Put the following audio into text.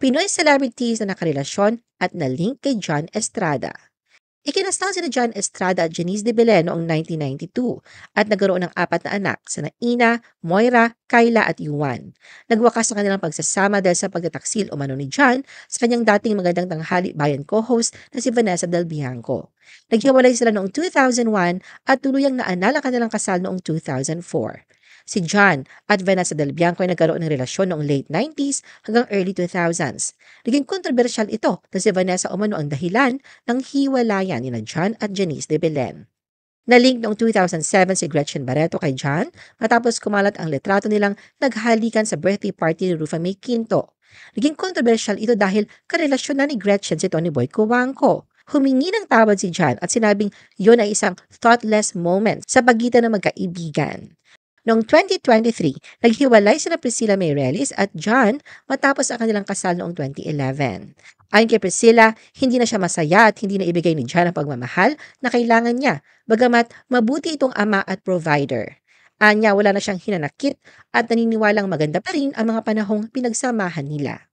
Pinoy celebrities na nakarelasyon at na-link kay John Estrada. Ikinasal sina John Estrada at Janice de Belen noong 1992 at nagkaroon ng 4 na anak, sina Ina, Moira, Kyla at Yuan. Nagwakas ang kanilang pagsasama dahil sa pagtataksil umano ni John sa kanyang dating Magandang Tanghali Bayan co-host na si Vanessa Del Bianco. Naghiwalay sila noong 2001 at tuluyang naanal ang kanilang kasal noong 2004. Si John at Vanessa Del Bianco ay nagkaroon ng relasyon noong late 90s hanggang early 2000s. Naging kontrobersyal ito na si Vanessa umano ang dahilan ng hiwalayan ni John at Janice de Belen. Nalink noong 2007 si Gretchen Barreto kay John matapos kumalat ang litrato nilang naghalikan sa birthday party ni Rufa May Quinto. Naging kontrobersyal ito dahil karelasyon na ni Gretchen si Tony Boy Cuanco. Humingi ng tawad si John at sinabing yun ay isang thoughtless moment sa pagitan ng magkaibigan. Noong 2023, naghiwalay sina Priscilla Meireles at John matapos ang kanilang kasal noong 2011. Ayon kay Priscilla, hindi na siya masaya at hindi na ibigay ni John ang pagmamahal na kailangan niya, bagamat mabuti itong ama at provider. Anya, wala na siyang hinanakit at naniniwalang maganda pa rin ang mga panahong pinagsamahan nila.